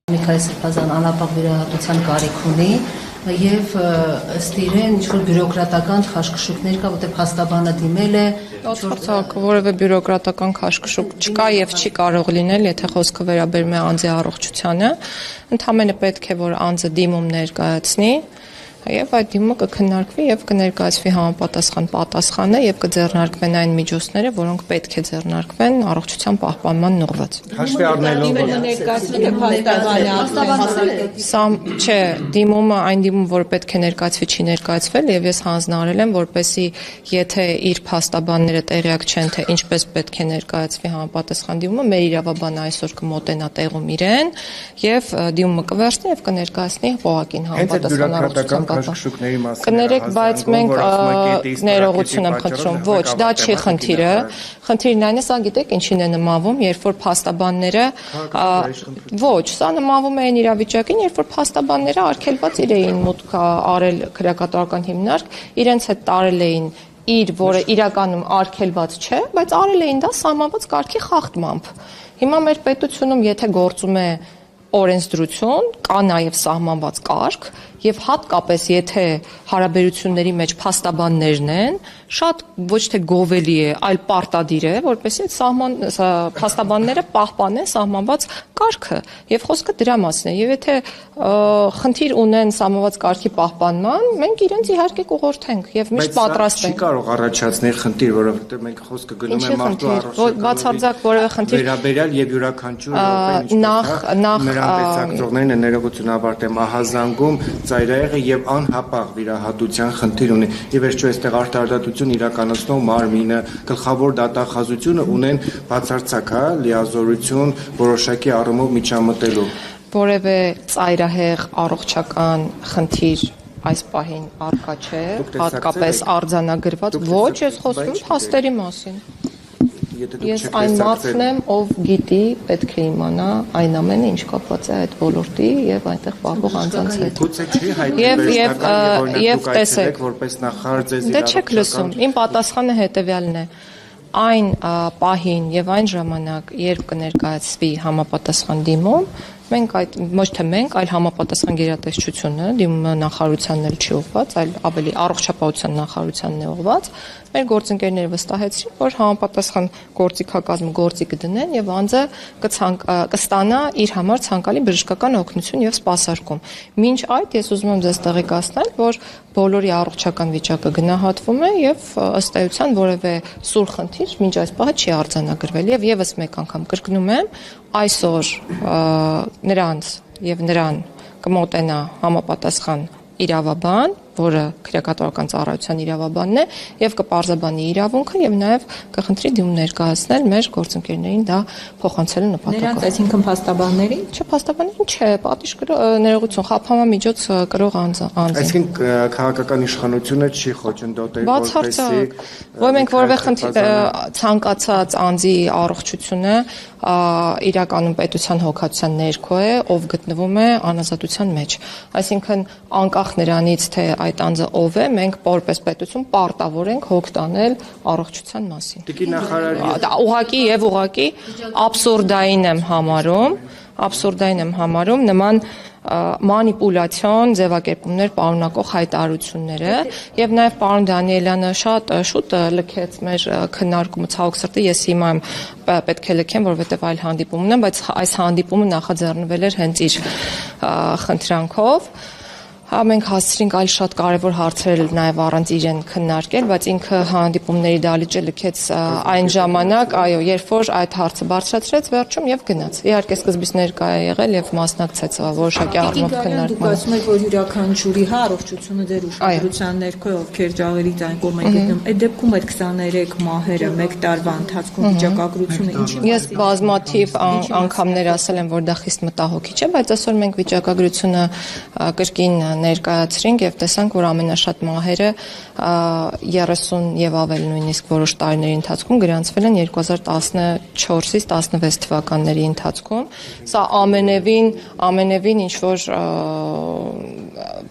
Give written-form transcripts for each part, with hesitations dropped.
Միքայել Սրբազան անապահ վիրահատության կարիք ունի եւ ըստ իրեն ինչ-որ բյուրոկրատական խաշկշուկներ կա, որտեղ փաստաբանը դիմել է, որևէ բյուրոկրատական խաշկշուկ չկա եւ չի կարող լինել, եթե խոսքը վերաբերում է անձի առողջությանը, ընդհանրապես պետք է որ անձը դիմում ներկայացնի եւ այդ դիմումը կքննարկվի եւ կներկայացվի համապատասխան պատասխանը եւ կձեռնարկվեն այն միջոցները, որոնք պետք է ձեռնարկվեն առողջության պահպանման ուղղված։ Հաշվի առնելով Չէ, դիմումը այն դիմում, որ պետք է ներկայացվի, չի ներկայացվել եւ ես հանձնարարել եմ, որպեսզի եթե իր փաստաբանները տեղյակ չեն, թե ինչպես պետք է ներկայացվի համապատասխան դիմումը, մեր իրավաբանը այսօր կմոտենա տեղում իրեն եւ դիմումը կվերցնի եւ կներկայացնի ողակին համապատասխան առողջության Կներեք, բայց մենք ներողություն եմ խնդրում, ոչ, դա չի խնդիրը, խնդիրն այն է, սա գիտեք ինչին է նմանվում, երբ որ փաստաբանները, ոչ, սա նմանվում է այն իրավիճակին, երբ որ փաստաբանները արգելված էին մուտք արել քրեակատարական հիմնարկ, իրենց հետ տարել էին իր, որը իրականում արգելված չէ, բայց արել էին դա սահմանված կարգի խախտմամբ։ Հիմա մեր պետությունում, եթե գործում է օրենսդրություն, կա նաև սահմանված կարգ եւ հատկապես եթե հարաբերությունների մեջ փաստաբաններն են, շատ ոչ թե գովելի է, այլ պարտադիր է, որպեսզի այդ փաստաբանները պահպանեն սահմանված կարգը եւ խոսքը դրա մասին է եւ եթե խնդիր ունեն սահմանված կարգի պահպանման, մենք իրենց իհարկե կուղղորդենք եւ միշտ պատրաստ ենք։ Չի կարող առաջացնել խնդիր, որովհետեւ մենք խոսքը գնում ենք մարդու առողջության բացարձակ որևէ խնդիր վերաբերյալ եւ յուրաքանչյուր րոպե Տեսակցողներն են ներողություն ավարտեմ ահազանգում ծայրահեղը եւ անհապաղ վիրահատության խնդիր ունի։ Եվ վերջո այստեղ արտարդատություն իրականացնող մարմինը, գլխավոր դատախազությունը ունեն բացարձակ, լիազորություն որոշակի առումով միջամտելու։ Որևէ ծայրահեղ առողջական խնդիր այս պահին առկա չէ, հատկապես արձանագրված, ոչ, ես խոսում եմ փաստերի մասին։ Ես այն մարդն եմ, ով գիտի, պետք է իմանա այն ամենը, ինչ կապված է այդ ոլորտի եւ այնտեղ պահվող անձանց հետ։ Գուցե չի հայտնի եւ տեսեք, որպես նախարար ձեզ Դե չեք լսում, իմ պատասխանը հետեւյալն է։ Այն պահին եւ այն ժամանակ, երբ կներկայացվի համապատասխան դիմում, մենք այդ ոչ թե մենք, այլ համապատասխան գերատեսչությունը, դիմումը նախարարությանն էլ չի ուղղված, այլ ավելի առողջապահության նախարարությանն է ուղղված, մեր գործընկերները վստահեցրին, որ համապատասխան գործիքակազմը գործի կդնեն եւ անձը կստանա իր համար ցանկալի բժշկական օգնություն եւ սպասարկում։ Մինչ այդ ես ուզում եմ ձեզ տեղեկացնել, որ բոլորի առողջական վիճակը գնահատվում է եւ ըստ էության որևէ սուր խնդիր մինչ այս պահը չի արձանագրվել եւ եւս մեկ անգամ կրկնում եմ այսօր նրանց եւ նրան կմոտենա համապատասխան իրավաբան, որը քրեակատարական ծառայության իրավաբանն է եւ կպարզաբանի իրավունքը եւ նաեւ կխնդրի դիմում ներկայացնել մեր գործընկերներին դա փոխանցելու նպատակով։ Նրանց այսինքն փաստաբաններին? Չէ, փաստաբաններին չէ, պատիժ ներողություն, խափանամիջոց կրող անձ։ Այսինքն քաղաքական իշխանությունը չի խոչընդոտել որպեսզի որ մենք որևէ խնդիր ցանկացած անձի առողջությունը իրականում պետության հոգացության ներքո է, ով գտնվում է անազատության մեջ։ Այսինքն անկախ նրանից թե այդ անձը ով է, մենք որպես պետություն պարտավոր ենք հոգ տանել առողջության մասին։ Տիկին նախարար ուղղակի եւ ուղղակի աբսուրդային եմ համարում նման մանիպուլյացիոն ձևակերպումներ պարունակող հայտարարությունները եւ նաեւ պարոն Դանիելյանը շատ շուտ լքեց մեր քննարկումը ցավոք սրտի ես հիմա պետք է լքեմ որովհետեւ այլ հանդիպում ունեմ բայց այս հանդիպումը նախաձեռնվել էր հենց իր խնդրանքով Մենք հասցրինք այլ շատ կարևոր հարցեր նաև առանց իրեն քննարկել, բայց ինքը հանդիպումների դալիճը լքեց այն ժամանակ, այո, երբ որ այդ հարցը բարձրացրեց վերջում եւ գնաց։ Իհարկե սկզբից ներկա է եղել եւ մասնակցեց որոշակի առումով քննարկմանը։ Դուք ասում եք, որ յուրաքանչյուրի առողջությունը ձեր ուշադրության ներքո է, ովքեր ջահերից այն կողմ են գտնում։ Այդ դեպքում այդ 23 մահերը 1 տարվա ընթացքում վիճակագրությունը ինչի՞ Ես բազմաթիվ անգամներ ասել եմ, որ դա խիստ մտահոգիչ է, բայց այսօր մենք վիճակագրությունը կրկին ներկայացրինք եւ տեսանք, որ ամենաշատ մահերը 30 եւ ավել նույնիսկ որոշ տարիների ընթացքում գրանցվել են 2014-ից 16 թվականների ընթացքում։ Սա ամենևին ինչ որ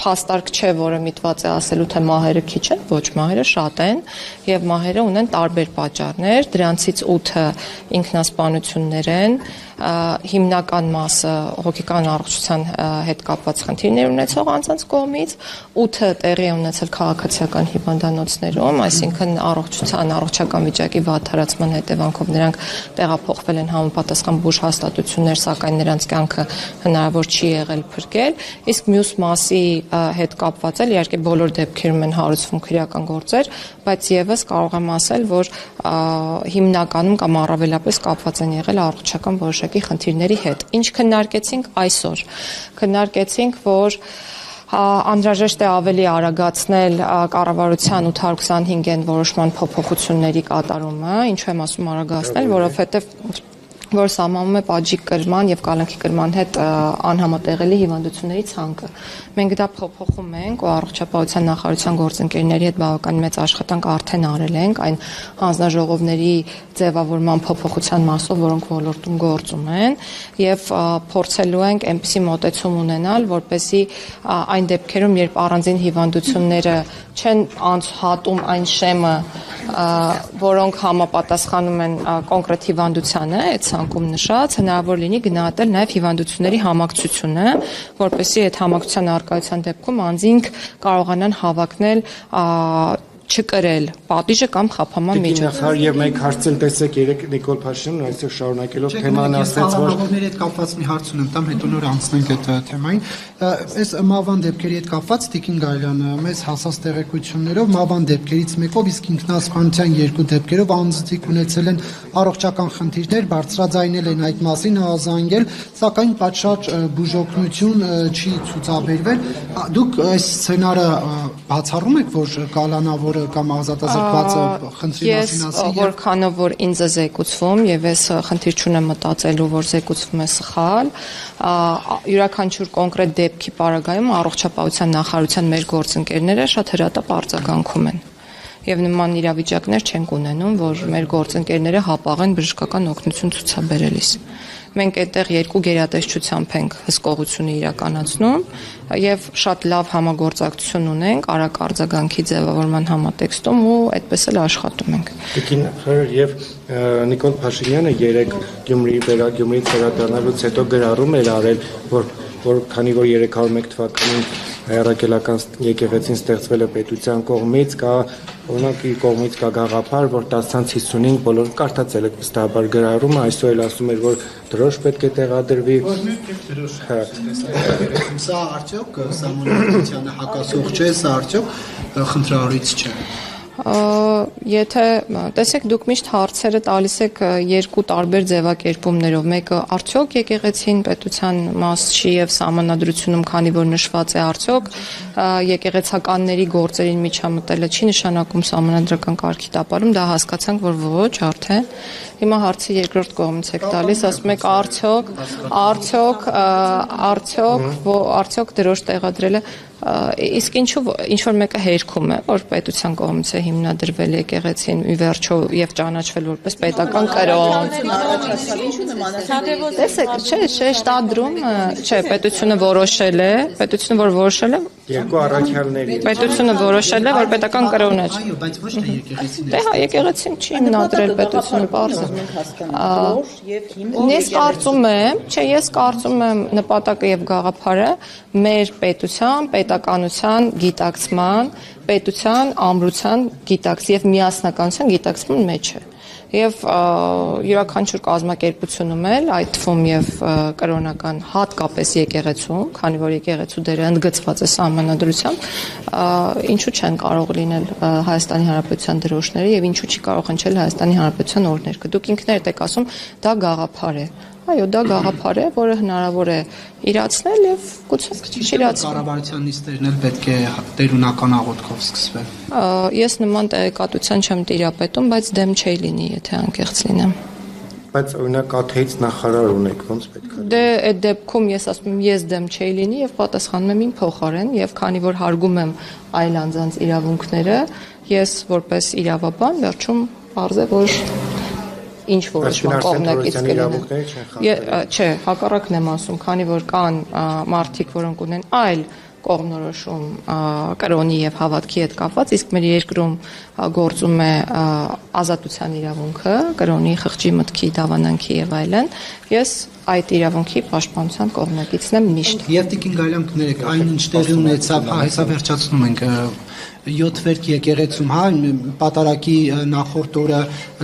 փաստարկ չէ, որը միտված է ասելու, թե մահերը քիչ են, ոչ, մահերը շատ են եւ մահերը ունեն տարբեր պատճառներ, դրանցից 8-ը ինքնասպանություններ են, հիմնական մասը հոգեկան առողջության հետ կապված խնդիրներ ունեցող անձանց կողմից, 8-ը տեղի է ունեցել քաղաքացիական հիվանդանոցներում, այսինքն առողջական վիճակի վատթարացման հետևանքով նրանք տեղափոխվել են համապատասխան բուժ հաստատություններ, սակայն նրանց կյանքը հնարավոր չի եղել փրկել, իսկ մյուս մասի հետ կապված էլ իհարկե բոլոր դեպքերում են հարուցվում քրեական գործեր, բայց եւս կարող եմ ասել, որ հիմնականում կամ առավելապես կապված են եղել առողջական որոշակի խնդիրների հետ։ Ինչ քննարկեցինք այսօր։ Քննարկեցինք, որ անհրաժեշտ է ավելի արագացնել կառավարության 825-ն որոշման փոփոխությունների կատարումը, ինչու եմ ասում արագացնել, որովհետև որ սահմանում է պատժի կրման եւ կալանքի կրման հետ անհամատեղելի հիվանդությունների ցանկը։ Մենք դա փոփոխում ենք ու առողջապահության նախարարության գործընկերների հետ բավական մեծ աշխատանք արդեն արել ենք այն հանձնաժողովների ձևավորման փոփոխության մասով, որոնք ոլորտում գործում են եւ փորձելու ենք այնպիսի մոտեցում ունենալ, որպեսզի այն դեպքերում, երբ առանձին հիվանդությունները չեն անցհատում այն շեմը, որոնք համապատասխանում են կոնկրետ հիվանդությանը, այդ ցանկում նշած, հնարավոր լինի գնահատել նաև հիվանդությունների համակցությունը, որպեսզի այդ համակցության առկայության դեպքում անձինք կարողանան հավակնել չկրել պատիժը կամ խափանման միջոց։ Եւ մեկ հարցել տեսեք երեք Նիկոլ Փաշինյանն այսօր շարունակելով թեման ասաց, որ ժողովների հետ կապված մի հարց ունեմ, տամ հետո նոր անցնենք այդ թեմային։ Այս մահվան դեպքերի հետ կապված Տիկին Գայլյանը մեզ հասած տեղեկություններով մահվան դեպքերից մեկով, իսկ ինքնասպանության 2 դեպքերով անձնիկ ունեցել են առողջական խնդիրներ, բարձրաձայնել են այդ մասին, ահազանգել, սակայն պատշաճ բուժօգնություն չի ցուցաբերվել։ Դուք այս սցենարը բացառում եք, որ կալանավորը կամ ազատազրկվածը խնդրի մասին ասի։ Ես որքանով որ ինձ է զեկուցվում եւ ես խնդիր չունեմ մտածելու, որ զեկուցվում է սխալ, յուրաքանչյուր կոնկրետ դեպքի պարագայում առողջապահության նախարարության մեր գործընկերները շատ հրատապ արձագանքում են։ Եվ նման իրավիճակներ չենք ունենում, որ մեր գործընկերները հապաղեն բժշկական օգնություն ցուցաբերելիս։ Մենք այդտեղ 2 գերատեսչությամբ ենք հսկողությունը իրականացնում եւ շատ լավ համագործակցություն ունենք արագ արձագանքի ձևավորման համատեքստում ու այդպես էլ աշխատում ենք։ Տիկին եւ Նիկոլ Փաշինյանը 3 Գյումրիից վերադառնալուց հետո գրառում էր արել, որ քանի որ 301 թվականին հայրաքելական եկեղեցին ստեղծվել է պետության կողմից, կա օրինակ իր կողմից կա գաղափար, որ 10-55 բոլոր կարդացել եք վստահաբար գրառումը, այսօր էլ ասում էր, որ դրոշ պետք է տեղադրվի։ Սա արդյոք Սամոյանը հակասող չէ, սա արդյոք խնդրահարույց չէ։ Եթե տեսեք դուք միշտ հարցերը տալիս եք 2 տարբեր ձևակերպումներով, մեկը արդյոք եկեղեցին պետության մաս չի եւ սահմանադրությունում, քանի որ նշված է արդյոք եկեղեցականների գործերին միջամտելը չի նշանակում սահմանադրական կարգի տապալում, դա հասկացանք, որ ոչ, արդեն հիմա հարցի երկրորդ կողմից եք տալիս, ասում եք արդյոք դրոշ տեղադրելը իսկ ինչ որ մեկը հերքում է, որ պետության կողմից է հիմնադրվել եկեղեցին ի վերջո եւ ճանաչվել որպես պետական կրոն։ Տեսեք, չէ, շտադրում, չէ, պետությունը որոշել է, երկու առաքյալների։ Պետությունը որոշել է, որ պետական կրոն է։ Այո, բայց ոչ թե եկեղեցին։ Դե հա, եկեղեցին չի հիմնադրել պետությունը, բարձ է։ Ես կարծում եմ նպատակը եւ գաղափարը մեր պետության, պետականության գիտակցման, պետության ամրության եւ միասնականության գիտակցման մեջ է։ Եվ յուրաքանչյուր կազմակերպությունում էլ, այդ թվում եւ կրոնական հատկապես եկեղեցում, քանի որ եկեղեցու դերը ընդգծված է սահմանադրությամբ, ինչու չեն կարող լինել Հայաստանի Հանրապետության դրոշները եւ ինչու չի կարող հնչել Հայաստանի Հանրապետության օրհներգը։ Դուք ինքներդ եք ասում, դա գաղափար է։ Այո, դա գաղափար է, որը հնարավոր է իրացնել եւ գուցե չիրացնել։ Կառավարության նիստերն էլ պետք է տերունական աղոթքով սկսվեն։ Ես նման տեղեկատվության չեմ տիրապետում, բայց դեմ չէի լինի, եթե անկեղծ լինեմ։ Բայց օրինակ ԱԹ-ից նախարար ունեք, ոնց պետք է։ Դե այդ դեպքում ես ասում եմ, ես դեմ չէի լինի եւ պատասխանում եմ իմ փոխարեն եւ քանի որ հարգում եմ այլ անձանց իրավունքները, ես որպես իրավաբան վերջում բարձր է որ ինչ որոշման կողմնակից կլինեն։ Չէ, հակառակն եմ ասում, քանի որ կան մարդիկ, որոնք ունեն այլ կողմնորոշում կրոնի եւ հավատքի հետ կապված, իսկ մեր երկրում գործում է ազատության իրավունքը, կրոնի, խղճի, մտքի, դավանանքի եւ այլն։ Ես այդ իրավունքի պաշտպանության կողմնակիցն եմ միշտ։ Եվ Տիկին Գայլյան, կներեք, այնինչ տեղի ունեցավ, հեսա վերջացնում ենք 7 վերք եկեղեցում, հա, պատարակի նախորդ օրը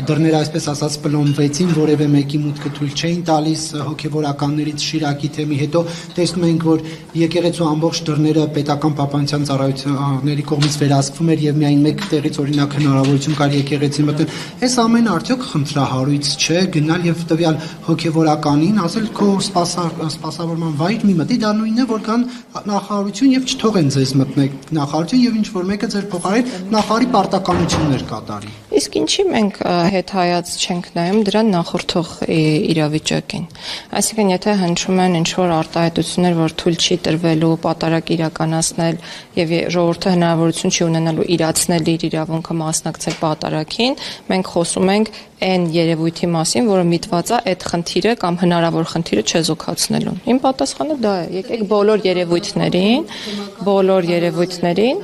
դռները այսպես ասած պլոմվեցին, որևէ մեկի մուտքը թույլ չէին տալիս հոգևորականներից Շիրակի թեմի հետո տեսնում ենք, որ եկեղեցու ամբողջ դռները պետական պապանության ծառայությունների կողմից վերահսկվում էր եւ միայն մեկ տեղից օրինակ հնարավորություն կար եկեղեցի մտնել։ Այս ամենը արդյոք խնդրահարույց չէ գնալ եւ տվյալ հոգևորականին ասել քո սպասավորման վայր մի մտի, դա նույնն է, որ կան նախարարություն եւ չթողեն ձեզ մտնել նախարարություն եւ ինչ որ մեկը ձեր փոխարեն նախարարի պարտականություններ կատարի։ Իսկ ինչի մենք հետհայաց չենք նայում դրան նախորդող իրավիճակին։ Այսինքն, եթե հնչում են ինչ-որ արտահայտություններ, որ թույլ չի տրվելու պատարակ իրականացնել եւ ժողովուրդը հնարավորություն չի ունենալու իրացնել իր իրավունքը մասնակցել պատարակին, մենք խոսում ենք այն երևույթի մասին, որը միտված է այդ խնդիրը կամ հնարավոր խնդիրը չեզոքացնելուն։ Իմ պատասխանը դա է։ Եկեք բոլոր երևույթներին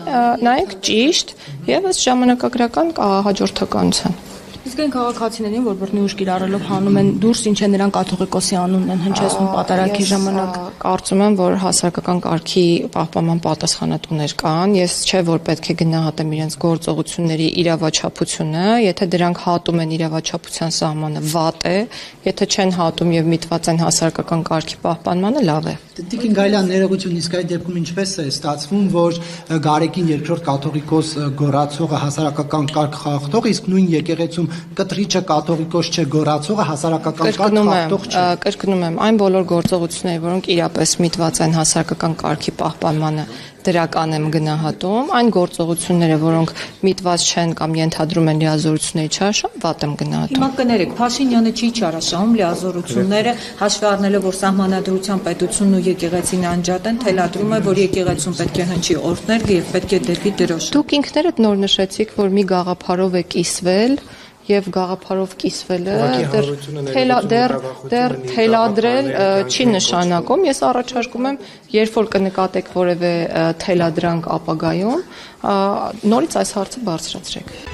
նայենք ճիշտ եւ ըստ ժամանակագրական հաջորդականության։ Իսկ այն քաղաքացիներին, որ բռնի ուժ կիրառելով հանում են դուրս, ինչ է նրանք կաթողիկոսի անունն են հնչեցնում պատարակի ժամանակ։ Կարծում եմ, որ հասարակական կարգի պահպանման պատասխանատուներ կան, ես չէ որ պետք է գնահատեմ իրենց գործողությունների իրավաչափությունը, եթե դրանք հատում են իրավաչափության սահմանը, վատ է, եթե չեն հատում եւ միտված են հասարակական կարգի պահպանմանը, լավ է։ Տիկին Գայլյան, ներողություն, իսկ այդ դեպքում ինչպես է ստացվում, որ Գարեգին երկրորդ կաթողիկոս գոռացողը հասարակական կարգ խախտող, իսկ նույն եկեղեցում կտրիչը կաթողիկոս չէ, գոռացողը հասարակական կարգ խախտող չէ։ Կրկնում եմ, այն բոլոր գործողությունները, որոնք իրապես միտված են հասարակական կարգի պահպանմանը, դրական եմ գնահատում, այն գործողությունները, որոնք միտված չեն կամ ենթադրում են լիազորությունների չարաշահում, վատ եմ գնահատում։ Հիմա կներեք, Փաշինյանը չի չարաշահում լիազորությունները, հաշվի առնելով, որ Սահմանադրության պետությունն ու եկեղեցին անջատ են, թելադրում է, որ եկեղեցուն պետք է հնչի օրհներ եւ պետք է դեպի դրոշ։ Դուք ինքներդ նոր նշեցիք, որ մի գաղափարով է կիսվել եւ գաղափարով կիսվելը դեռ թելադրել չի նշանակում։ Ես առաջարկում եմ, երբ որ կնկատեք որևէ թելադրանք ապագայում, նորից այս հարցը բարձրացրեք։